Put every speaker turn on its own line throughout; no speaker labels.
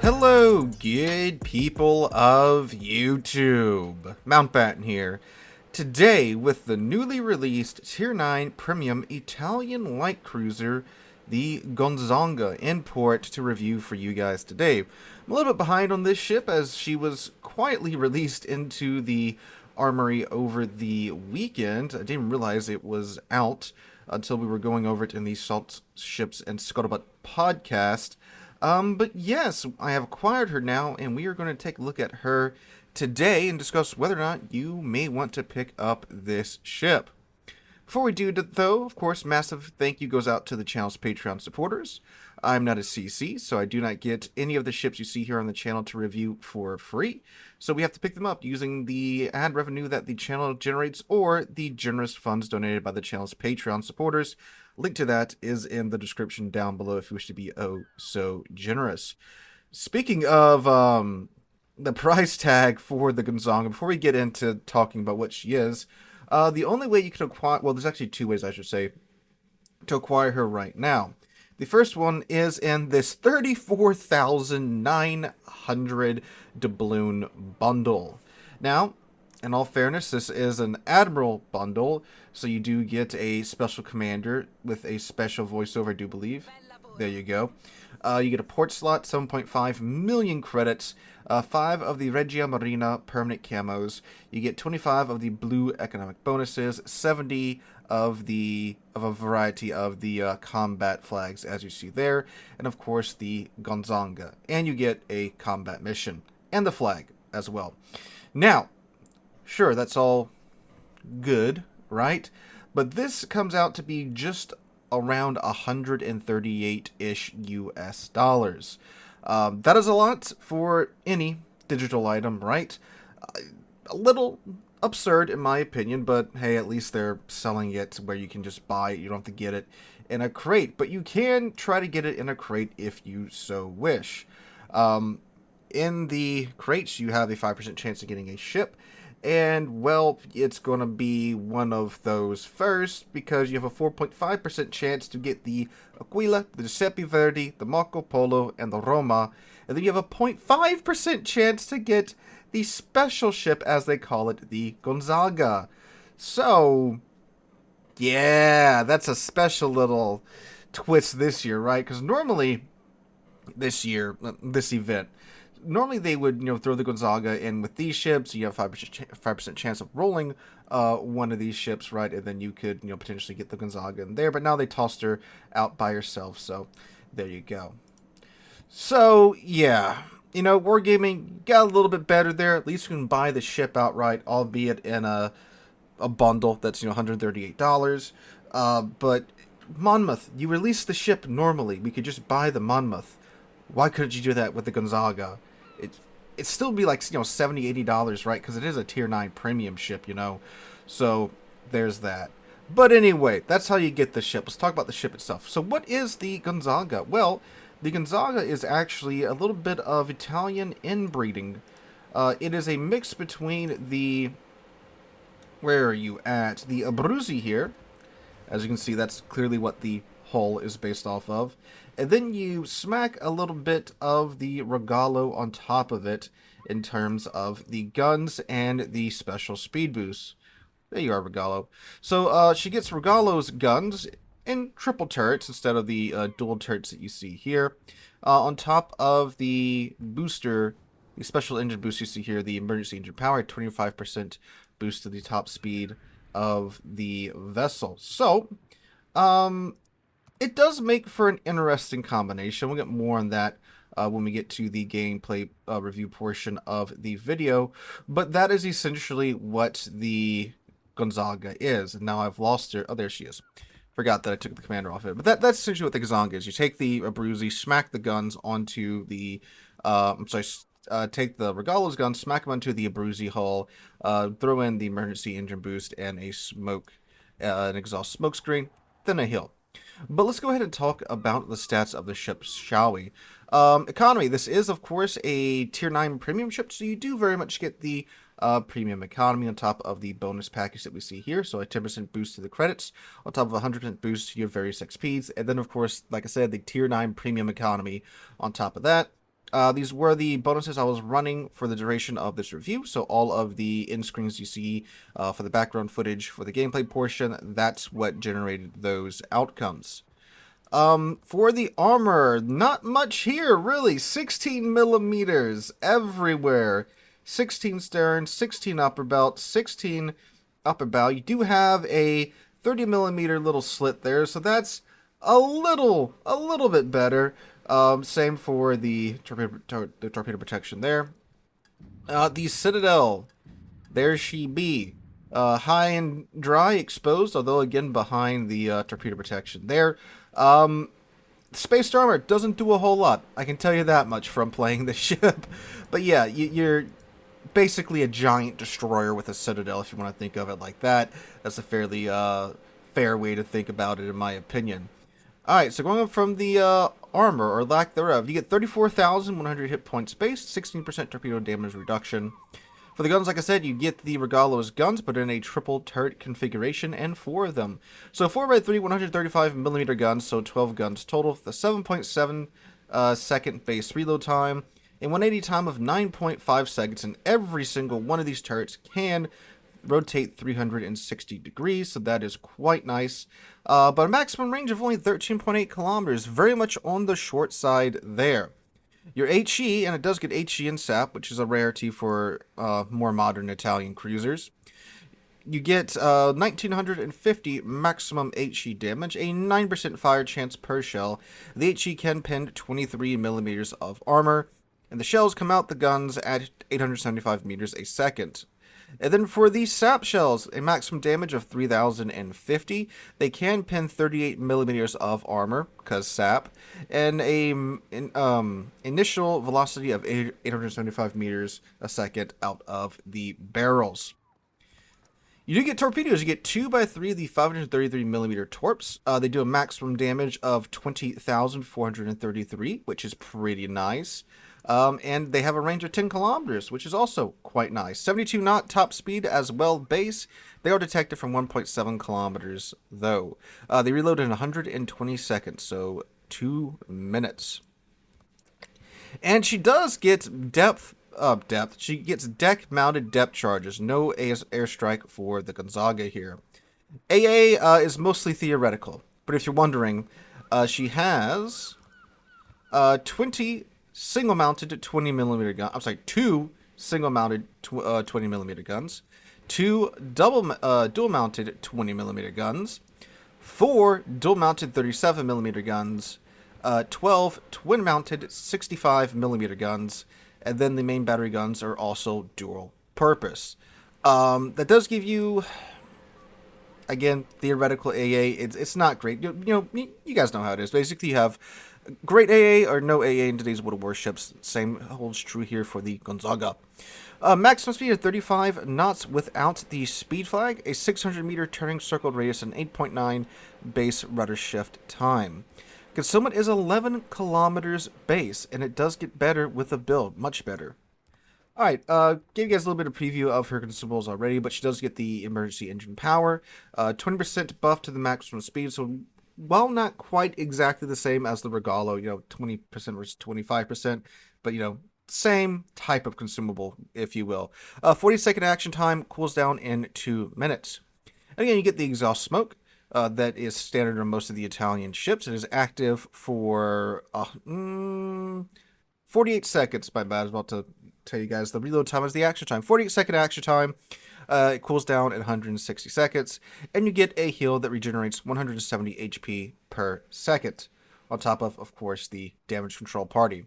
Hello, good people of YouTube. Mountbatten here. Today, with the newly released Tier 9 Premium Italian Light Cruiser, the Gonzaga import to review for you guys today. I'm a little bit behind on this ship as she was quietly released into the armory over the weekend. I didn't realize it was out until we were going over it in the Salt Ships and Scuttlebutt podcast. But yes, I have acquired her now, and we are going to take a look at her today and discuss whether or not you may want to pick up this ship. Before we do, though, of course, massive thank you goes out to the channel's Patreon supporters. I'm not a CC, so I do not get any of the ships you see here on the channel to review for free. So we have to pick them up using the ad revenue that the channel generates or the generous funds donated by the channel's Patreon supporters. Link to that is in the description down below if you wish to be oh so generous. Speaking of the price tag for the Gonzaga, before we get into talking about what she is, the only way you can acquire, well, there's actually two ways I should say, to acquire her right now. The first one is in this 34,900 doubloon bundle. Now, in all fairness, this is an Admiral bundle, so you do get a special commander with a special voiceover, I do believe. There you go. You get a port slot, 7.5 million credits, 5 of the Regia Marina permanent camos. You get 25 of the blue economic bonuses, 70 of a variety of the combat flags, as you see there, and of course the Gonzaga. And you get a combat mission and the flag as well. Now, sure, that's all good, right? But this comes out to be just around 138-ish US dollars. That is a lot for any digital item, right? A little absurd in my opinion, but hey, at least they're selling it where you can just buy it. You don't have to get it in a crate, but you can try to get it in a crate if you so wish. In the crates, you have a 5% chance of getting a ship. And, well, it's going to be one of those first because you have a 4.5% chance to get the Aquila, the Giuseppe Verdi, the Marco Polo, and the Roma. And then you have a 0.5% chance to get the special ship, as they call it, the Gonzaga. So, yeah, that's a special little twist this year, right? Because normally, this event, normally they would, throw the Gonzaga in with these ships. You have 5% chance of rolling one of these ships, right? And then you could, potentially get the Gonzaga in there. But now they tossed her out by herself. So there you go. So, yeah, Wargaming got a little bit better there. At least you can buy the ship outright, albeit in a bundle that's, $138. But Monmouth, you released the ship normally. We could just buy the Monmouth. Why couldn't you do that with the Gonzaga? It'd still be like, $70, $80, right? Because it is a Tier 9 premium ship, So, there's that. But anyway, that's how you get the ship. Let's talk about the ship itself. So, what is the Gonzaga? Well, the Gonzaga is actually a little bit of Italian inbreeding. It is a mix between the... Where are you at? The Abruzzi here. As you can see, that's clearly what the hull is based off of. And then you smack a little bit of the Regalo on top of it in terms of the guns and the special speed boost. There you are, Regalo. So she gets Regalo's guns in triple turrets instead of the dual turrets that you see here. On top of the booster, the special engine boost you see here, the emergency engine power, 25% boost to the top speed of the vessel. So, it does make for an interesting combination. We'll get more on that when we get to the gameplay review portion of the video. But that is essentially what the Gonzaga is. And now I've lost her. Oh, there she is. Forgot that I took the commander off it. But that's essentially what the Gonzaga is. You take the Abruzzi, smack the guns onto the... take the Regalo's gun, smack them onto the Abruzzi hull, throw in the emergency engine boost and a an exhaust smoke screen, then a hill. But let's go ahead and talk about the stats of the ship, shall we? Economy. This is, of course, a Tier 9 premium ship, so you do very much get the premium economy on top of the bonus package that we see here. So a 10% boost to the credits on top of a 100% boost to your various XPs. And then, of course, like I said, the Tier 9 premium economy on top of that. These were the bonuses I was running for the duration of this review, so all of the end screens you see for the background footage for the gameplay portion, that's what generated those outcomes. For the armor, not much here, really. 16 millimeters everywhere. 16 stern, 16 upper belt, 16 upper bow. You do have a 30 millimeter little slit there, so that's a little bit better. Same for the torpedo protection there. The Citadel, there she be. High and dry, exposed, although again behind the torpedo protection there. Spaced armor doesn't do a whole lot. I can tell you that much from playing the ship. But yeah, you're basically a giant destroyer with a Citadel, if you want to think of it like that. That's a fairly fair way to think about it, in my opinion. Alright, so going up from the armor, or lack thereof, you get 34,100 hit points base, 16% torpedo damage reduction. For the guns, like I said, you get the Regalo's guns, but in a triple turret configuration, and 4 of them. So 4x3, 135mm guns, so 12 guns total, the 7.7 second base reload time, a 180 time of 9.5 seconds, and every single one of these turrets can rotate 360 degrees, so that is quite nice. But a maximum range of only 13.8 kilometers, very much on the short side there. Your HE, and it does get HE and SAP, which is a rarity for more modern Italian cruisers. You get 1950 maximum HE damage, a 9% fire chance per shell. The HE can pin 23 millimeters of armor, and the shells come out the guns at 875 meters a second. And then for the SAP shells, a maximum damage of 3,050. They can pin 38 millimeters of armor, because SAP, and a initial velocity of 875 meters a second out of the barrels. You do get torpedoes. You get 2x3 of the 533mm torps. They do a maximum damage of 20,433, which is pretty nice. And they have a range of 10 kilometers, which is also quite nice. 72 knot top speed as well base. They are detected from 1.7 kilometers, though. They reload in 120 seconds, so 2 minutes. And she does get depth. She gets deck-mounted depth charges. No airstrike for the Gonzaga here. AA is mostly theoretical, but if you're wondering, she has 20 single-mounted 20mm guns. I'm sorry, 2 single-mounted 20mm guns, 2 dual-mounted 20mm guns, 4 dual-mounted 37mm guns, 12 twin-mounted 65mm guns, and then the main battery guns are also dual purpose. That does give you, again, theoretical AA. It's not great. You guys know how it is. Basically, you have great AA or no AA in today's World of Warships. Same holds true here for the Gonzaga. Maximum speed of 35 knots without the speed flag, a 600-meter turning circled radius, and 8.9 base rudder shift time. Concealment is 11 kilometers base, and it does get better with the build, much better. Alright, gave you guys a little bit of preview of her consumables already, but she does get the emergency engine power, 20% buff to the maximum speed, so while not quite exactly the same as the Regalo, 20% versus 25%, but, same type of consumable, if you will. 40-second action time, cools down in 2 minutes. And again, you get the exhaust smoke. That is standard on most of the Italian ships. It is active for 48 seconds. My bad. I was about to tell you guys the reload time is the action time. 48-second action time. It cools down in 160 seconds. And you get a heal that regenerates 170 HP per second. On top of course, the damage control party.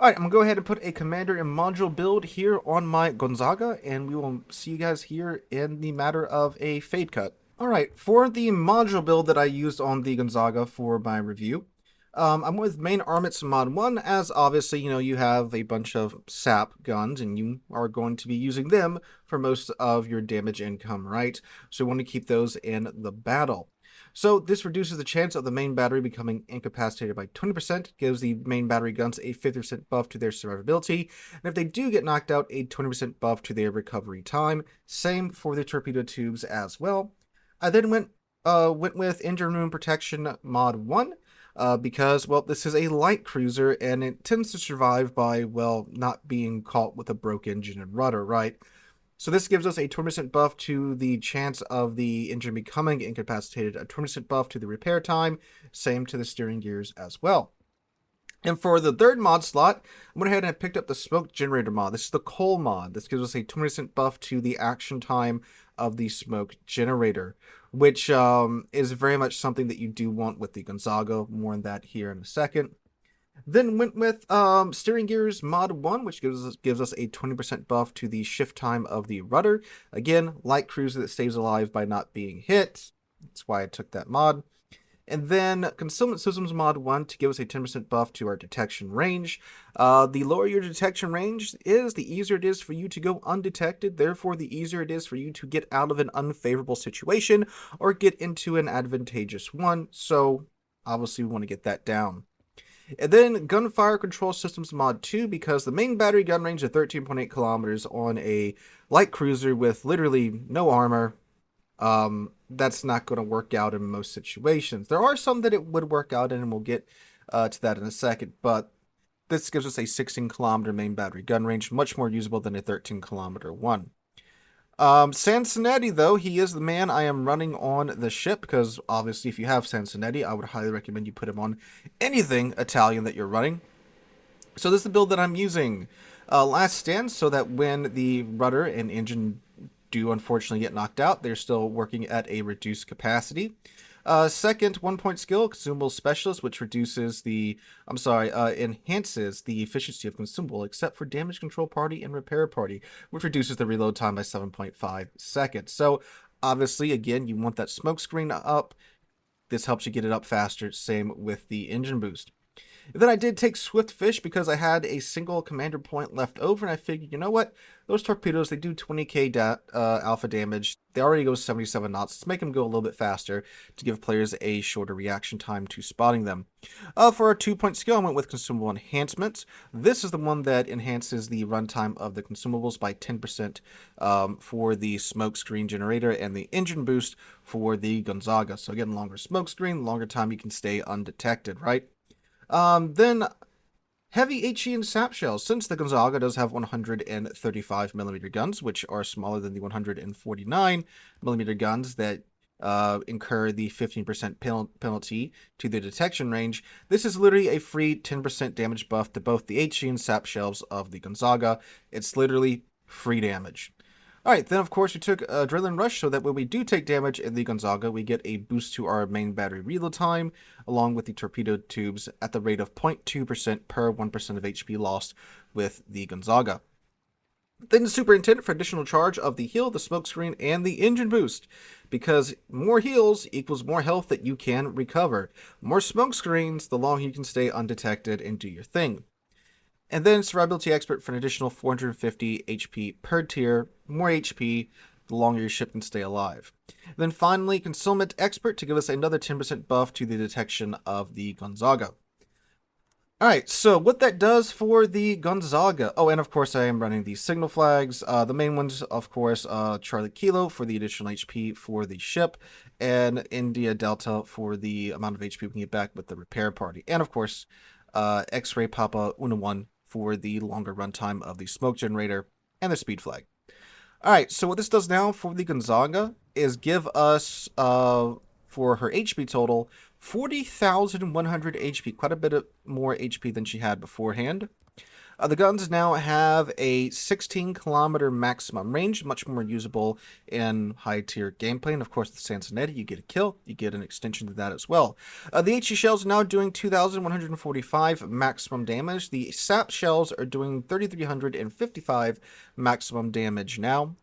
Alright, I'm going to go ahead and put a commander and module build here on my Gonzaga. And we will see you guys here in the matter of a fade cut. Alright, for the module build that I used on the Gonzaga for my review, I'm with main armaments mod 1, as obviously, you have a bunch of SAP guns, and you are going to be using them for most of your damage income, right? So you want to keep those in the battle. So this reduces the chance of the main battery becoming incapacitated by 20%, gives the main battery guns a 50% buff to their survivability, and if they do get knocked out, a 20% buff to their recovery time. Same for the torpedo tubes as well. I then went with Engine Room Protection Mod 1. because, well, this is a light cruiser and it tends to survive by, well, not being caught with a broke engine and rudder, right? So this gives us a 20% buff to the chance of the engine becoming incapacitated, a 20% buff to the repair time, same to the steering gears as well. And for the third mod slot, I went ahead and picked up the smoke generator mod. This is the coal mod. This gives us a 20% buff to the action time of the smoke generator, which is very much something that you do want with the Gonzaga. More on that here in a second. Then went with steering gears mod 1, which gives us a 20% buff to the shift time of the rudder. Again, light cruiser that stays alive by not being hit. That's why I took that mod. And then Concealment Systems mod 1 to give us a 10% buff to our detection range. The lower your detection range is, the easier it is for you to go undetected. Therefore, the easier it is for you to get out of an unfavorable situation or get into an advantageous one. So, obviously, we want to get that down. And then Gunfire Control Systems mod 2, because the main battery gun range of 13.8 kilometers on a light cruiser with literally no armor, that's not going to work out in most situations. There are some that it would work out in, and we'll get to that in a second, but this gives us a 16 kilometer main battery gun range, much more usable than a 13 kilometer one. Sansonetti, though, he is the man I am running on the ship, because obviously if you have Sansonetti, I would highly recommend you put him on anything Italian that you're running. So this is the build that I'm using. Last stand, so that when the rudder and engine do unfortunately get knocked out, they're still working at a reduced capacity. Second, 1-point skill, Consumable Specialist, which enhances the efficiency of Consumable, except for Damage Control Party and Repair Party, which reduces the reload time by 7.5 seconds. So, obviously, again, you want that smoke screen up. This helps you get it up faster, same with the engine boost. Then I did take Swift Fish because I had a single commander point left over, and I figured, you know what? Those torpedoes, they do 20k alpha damage. They already go 77 knots. Let's make them go a little bit faster to give players a shorter reaction time to spotting them. For our 2-point skill, I went with Consumable Enhancements. This is the one that enhances the runtime of the consumables by 10% for the smoke screen generator and the engine boost for the Gonzaga. So again, longer smoke screen, longer time you can stay undetected, right? Then heavy HE and sap shells. Since the Gonzaga does have 135mm guns, which are smaller than the 149mm guns that incur the 15% penalty to the detection range, this is literally a free 10% damage buff to both the HE and sap shells of the Gonzaga. It's literally free damage. Alright, then of course we took Adrenaline Rush so that when we do take damage in the Gonzaga, we get a boost to our main battery reload time, along with the torpedo tubes at the rate of 0.2% per 1% of HP lost with the Gonzaga. Then the Superintendent for additional charge of the heal, the smokescreen, and the engine boost, because more heals equals more health that you can recover. More smokescreens, the longer you can stay undetected and do your thing. And then Survivability Expert for an additional 450 HP per tier, more HP, the longer your ship can stay alive. And then finally, Concealment Expert to give us another 10% buff to the detection of the Gonzaga. Alright, so what that does for the Gonzaga. Oh, and of course I am running the signal flags. The main ones, of course, Charlie Kilo for the additional HP for the ship, and India Delta for the amount of HP we can get back with the repair party. And of course, X-Ray Papa Una 1 for the longer runtime of the smoke generator and the speed flag. Alright, so what this does now for the Gonzaga is give us, for her HP total, 40,100 HP, quite a bit more HP than she had beforehand. The guns now have a 16 kilometer maximum range, much more usable in high tier gameplay. And of course, with Sansonetti, you get a kill, you get an extension to that as well. The HE shells are now doing 2,145 maximum damage. The SAP shells are doing 3,355 maximum damage now.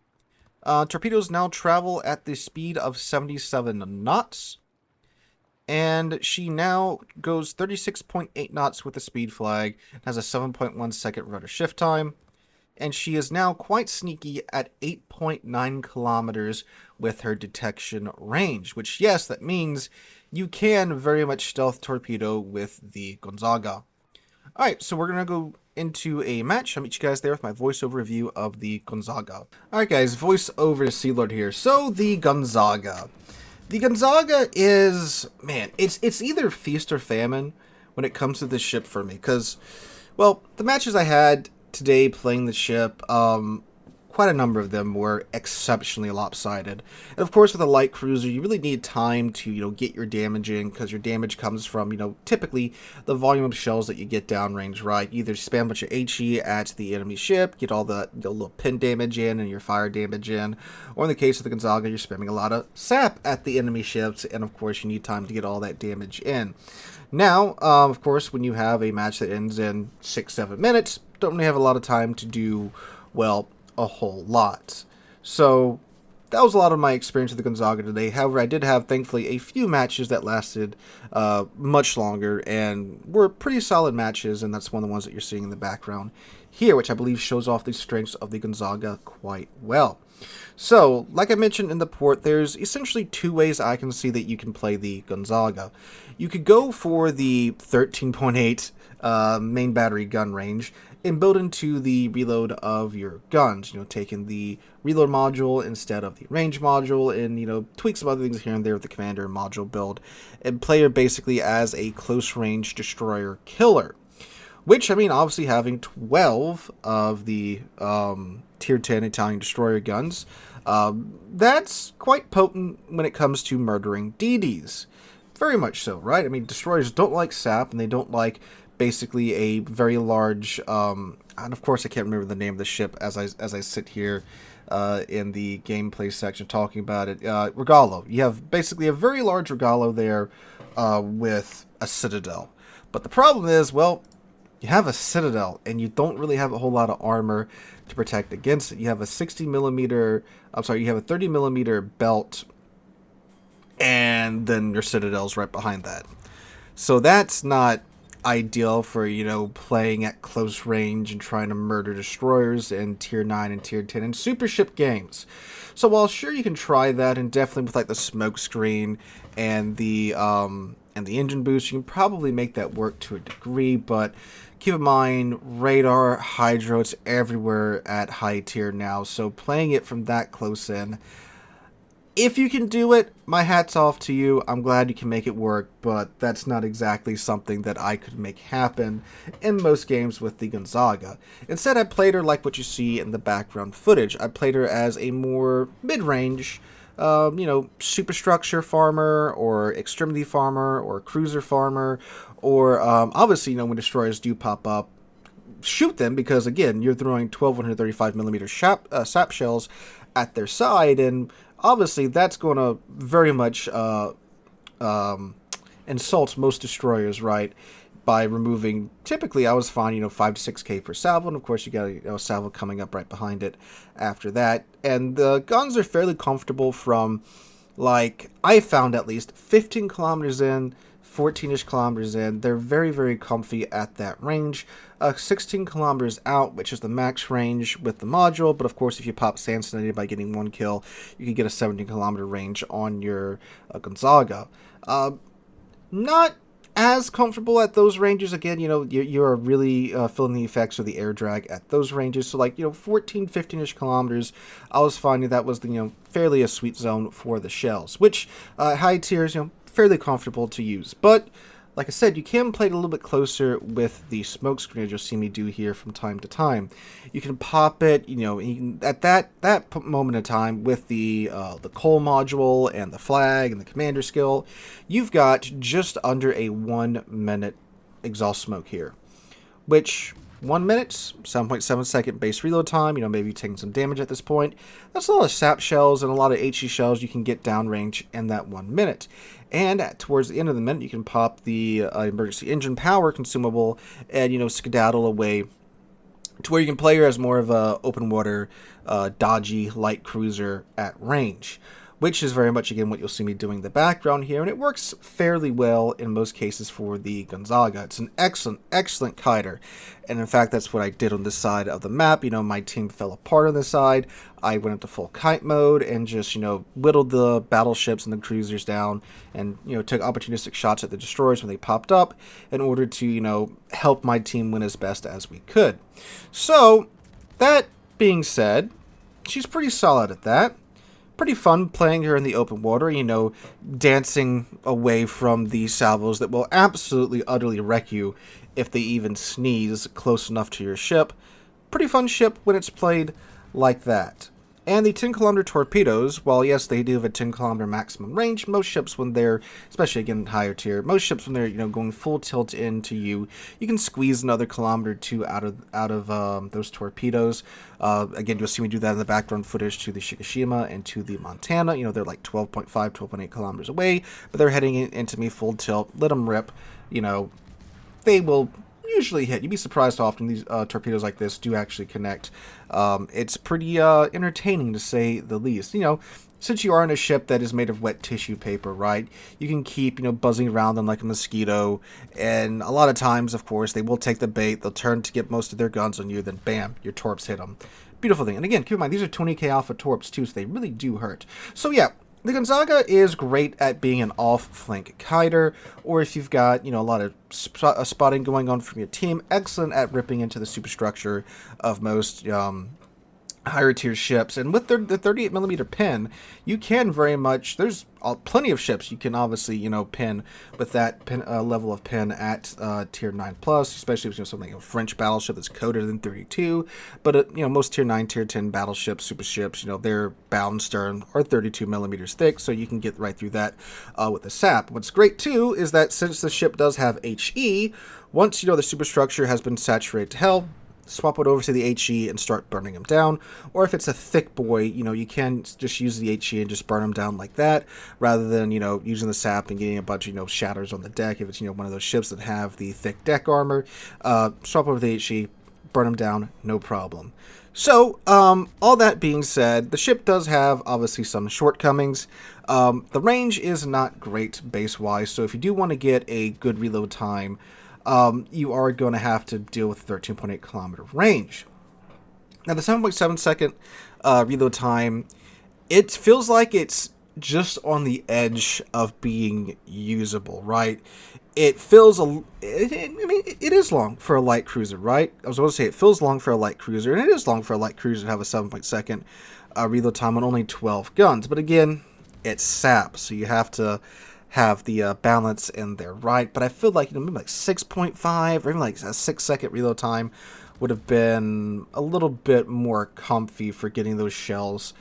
Torpedoes now travel at the speed of 77 knots. And she now goes 36.8 knots with the speed flag, has a 7.1 second rudder shift time, and she is now quite sneaky at 8.9 kilometers with her detection range, which, yes, that means you can very much stealth torpedo with the Gonzaga. Alright, so we're going to go into a match. I'll meet you guys there with my voiceover review of the Gonzaga. Alright guys, voiceover Sealord here. So, the Gonzaga. The Gonzaga is, man, it's either feast or famine when it comes to this ship for me. Because, well, the matches I had today playing the ship, quite a number of them were exceptionally lopsided. And of course, with a light cruiser, you really need time to, get your damage in, because your damage comes from, typically the volume of shells that you get downrange, right? You either spam a bunch of HE at the enemy ship, get all the little pin damage in and your fire damage in, or in the case of the Gonzaga, you're spamming a lot of sap at the enemy ships, and of course, you need time to get all that damage in. Now, of course, when you have a match that ends in 6-7 minutes, don't really have a lot of time to do, well, a whole lot. So that was a lot of my experience with the Gonzaga today. However, I did have, thankfully, a few matches that lasted much longer and were pretty solid matches, and that's one of the ones that you're seeing in the background here, which I believe shows off the strengths of the Gonzaga quite well. So, like I mentioned in the port, there's essentially two ways I can see that you can play the Gonzaga. You could go for the 13.8 main battery gun range and build into the reload of your guns, taking the reload module instead of the range module and, tweak some other things here and there with the commander module build and play her basically as a close range destroyer killer. Which, I mean, obviously having 12 of the tier 10 Italian destroyer guns, that's quite potent when it comes to murdering DDs. Very much so, right? I mean, destroyers don't like sap, and they don't like basically a very large, and of course I can't remember the name of the ship as I sit here in the gameplay section talking about it. Regalo. You have basically a very large Regalo there with a Citadel. But the problem is, well, you have a Citadel, and you don't really have a whole lot of armor to protect against it. You have a 30 millimeter belt, and then your Citadel's right behind that. So that's not ideal for, playing at close range and trying to murder destroyers in tier 9 and tier 10 and super ship games. So while sure you can try that, and definitely with like the smoke screen and the engine boost, you can probably make that work to a degree, but keep in mind, radar, hydro, it's everywhere at high tier now, so playing it from that close in, if you can do it, my hat's off to you. I'm glad you can make it work, but that's not exactly something that I could make happen in most games with the Gonzaga. Instead, I played her like what you see in the background footage. I played her as a more mid-range, superstructure farmer, or extremity farmer, or cruiser farmer, or obviously, when destroyers do pop up, shoot them, because again, you're throwing 1235 millimeter sap shells at their side, and obviously that's going to very much insult most destroyers, right? By removing, typically I was fine, 5 to 6k per salvo, and of course you got a salvo coming up right behind it after that. And the guns are fairly comfortable from, like, I found at least 15 kilometers in, 14-ish kilometers in. They're very, very comfy at that range. 16 kilometers out, which is the max range with the module, but of course if you pop Sansonated by getting 1 kill, you can get a 17 kilometer range on your Gonzaga. Not as comfortable at those ranges. Again, you are really feeling the effects of the air drag at those ranges. So like, 14, 15-ish kilometers, I was finding that was the, fairly a sweet zone for the shells, which high tiers, fairly comfortable to use. But like I said, you can play it a little bit closer with the smoke screen, as you'll see me do here from time to time. You can pop it, at that moment in time with the coal module and the flag and the commander skill, you've got just under a 1 minute exhaust smoke here, which 1 minute, 7.7 second base reload time, maybe taking some damage at this point. That's a lot of sap shells and a lot of HE shells you can get downrange in that 1 minute. And towards the end of the minute, you can pop the emergency engine power consumable and, skedaddle away to where you can play her as more of a open water, dodgy light cruiser at range, which is very much, again, what you'll see me doing in the background here, and it works fairly well in most cases for the Gonzaga. It's an excellent, excellent kiter, and in fact, that's what I did on this side of the map. My team fell apart on this side. I went into full kite mode and just, whittled the battleships and the cruisers down and, took opportunistic shots at the destroyers when they popped up in order to, help my team win as best as we could. So, that being said, she's pretty solid at that. pretty fun playing her in the open water, dancing away from the salvos that will absolutely, utterly wreck you if they even sneeze close enough to your ship. Pretty fun ship when it's played like that. And the 10-kilometer torpedoes, while yes, they do have a 10-kilometer maximum range, most ships when they're, especially again higher tier, most ships when they're going full tilt into you, you can squeeze another kilometer or two out of those torpedoes. Again, you'll see me do that in the background footage to the Shikishima and to the Montana. They're like 12.5, 12.8 kilometers away, but they're heading into me full tilt. Let them rip. They will usually hit. You'd be surprised how often these torpedoes like this do actually connect. It's pretty entertaining, to say the least. Since you are in a ship that is made of wet tissue paper, right, you can keep, buzzing around them like a mosquito, and a lot of times, of course, they will take the bait, they'll turn to get most of their guns on you, then bam, your torps hit them. Beautiful thing. And again, keep in mind, these are 20k alpha torps too, so they really do hurt. So yeah, the Gonzaga is great at being an off-flank kiter, or if you've got, a lot of spotting going on from your team, excellent at ripping into the superstructure of most higher tier ships. And with the 38mm pin, you can very much, there's plenty of ships you can obviously, pin with that pin, level of pin at tier 9 plus, especially if something like a French battleship that's coated in 32. But most tier 9, tier 10 battleships, super ships, their bow and stern are 32mm thick, so you can get right through that with the sap. What's great too is that since the ship does have HE, once the superstructure has been saturated to hell, swap it over to the HE and start burning them down. Or if it's a thick boy, you can just use the HE and just burn them down like that, rather than, using the sap and getting a bunch of, shatters on the deck. If it's, one of those ships that have the thick deck armor, swap over the HE, burn them down, no problem. So, all that being said, the ship does have, obviously, some shortcomings. The range is not great base-wise, so if you do want to get a good reload time, you are going to have to deal with 13.8 kilometer range. Now, the 7.7 second reload time, it feels like it's just on the edge of being usable, right? It feels, it is long for a light cruiser, right? I was going to say it feels long for a light cruiser, and it is long for a light cruiser to have a 7.2 reload time on only 12 guns. But again, it's SAP, so you have to have the balance in there, right? But I feel like, maybe like 6.5 or even like a 6-second reload time would have been a little bit more comfy for getting those shells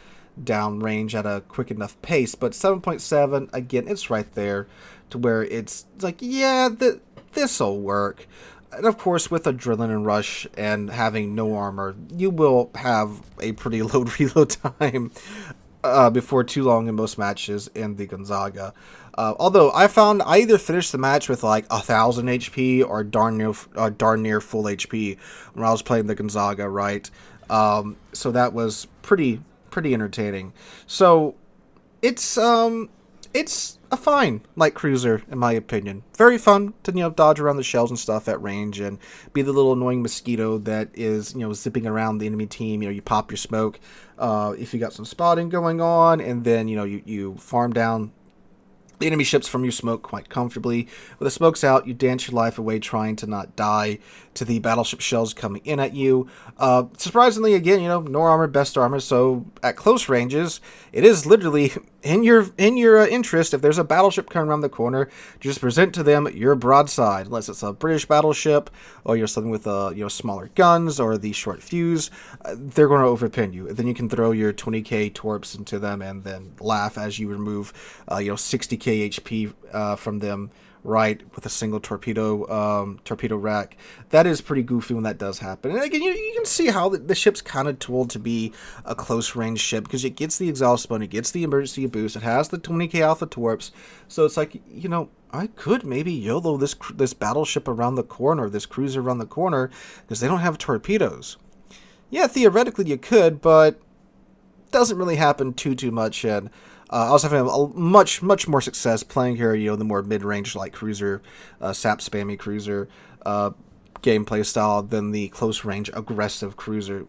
down range at a quick enough pace. But 7.7, again, it's right there to where it's like, yeah, this'll work. And of course, with Adrenaline Rush and having no armor, you will have a pretty low reload time before too long in most matches in the Gonzaga. Although I found I either finished the match with like 1,000 HP or darn near full HP when I was playing the Gonzaga, right? So that was pretty entertaining. So it's a fine light cruiser in my opinion. Very fun to dodge around the shells and stuff at range and be the little annoying mosquito that is zipping around the enemy team. You pop your smoke if you got some spotting going on, and then you farm down the enemy ships from your smoke quite comfortably. With the smokes out, you dance your life away trying to not die to the battleship shells coming in at you. Surprisingly, again, no armor, best armor, so at close ranges, it is literally in your interest, if there's a battleship coming around the corner, just present to them your broadside, unless it's a British battleship, or something with smaller guns, or the short fuse, they're going to overpin you. And then you can throw your 20k torps into them, and then laugh as you remove 60k HP from them, right, with a single torpedo rack. That is pretty goofy when that does happen. And again, you can see how the ship's kind of told to be a close range ship, because it gets the exhaust mode, it gets the emergency boost, it has the 20k alpha torps, so it's like, I could maybe YOLO this battleship around the corner, this cruiser around the corner, because they don't have torpedoes. Yeah, theoretically you could, but it doesn't really happen too much, and I was having a much more success playing here, the more mid-range light cruiser, sap spammy cruiser gameplay style than the close-range aggressive cruiser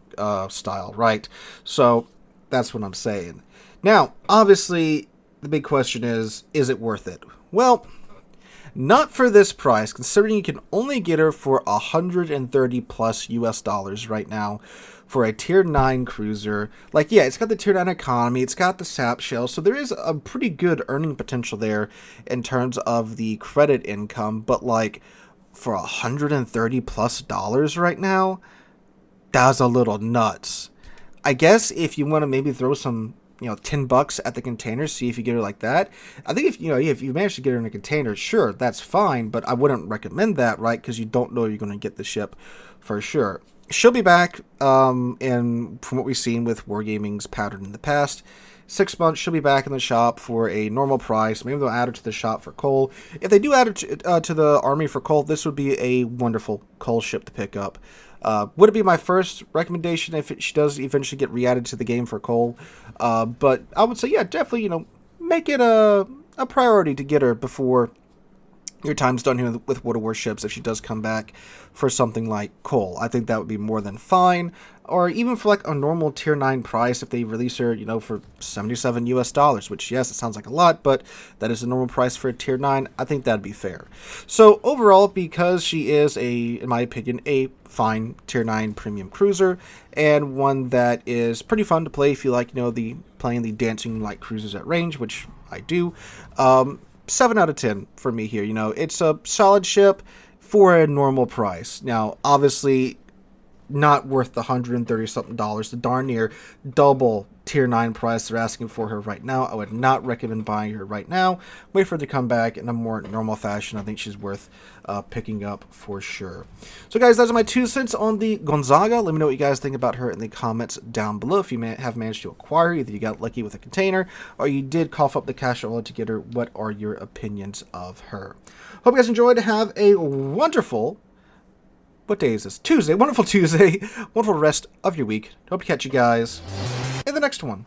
style, right? So that's what I'm saying. Now, obviously, the big question is it worth it? Well, not for this price, considering you can only get her for $130 plus US right now for a tier 9 cruiser. Like, yeah, it's got the tier 9 economy, it's got the sap shell, so there is a pretty good earning potential there in terms of the credit income, but like for $130+ right now, that's a little nuts. I guess if you want to maybe throw some, $10 at the container, see if you get her like that. I think if you manage to get her in a container, sure, that's fine, but I wouldn't recommend that, right? Because you don't know you're going to get the ship for sure. She'll be back, and from what we've seen with Wargaming's pattern in the past, 6 months, she'll be back in the shop for a normal price. Maybe they'll add her to the shop for coal. If they do add her to the army for coal, this would be a wonderful coal ship to pick up. Would it be my first recommendation if she does eventually get re-added to the game for coal? But I would say, yeah, definitely, make it a priority to get her before your time's done here with World of Warships if she does come back for something like coal. I think that would be more than fine. Or even for like a normal tier 9 price if they release her, for $77, which, yes, it sounds like a lot, but that is the normal price for a tier 9. I think that'd be fair. So overall, because she is in my opinion, a fine tier 9 premium cruiser, and one that is pretty fun to play if you like, playing the dancing light cruisers at range, which I do. 7 out of 10 for me here. It's a solid ship for a normal price. Now, obviously, not worth the $130-something, the darn near double tier 9 price they're asking for her right now. I would not recommend buying her right now. Wait for her to come back in a more normal fashion. I think she's worth picking up for sure. So guys, those are my 2 cents on the Gonzaga. Let me know what you guys think about her in the comments down below. If you have managed to acquire her, either you got lucky with a container or you did cough up the cash wallet to get her, what are your opinions of her? Hope you guys enjoyed. Have a wonderful, what day is this? Tuesday. Wonderful Tuesday. Wonderful rest of your week. Hope to catch you guys in the next one.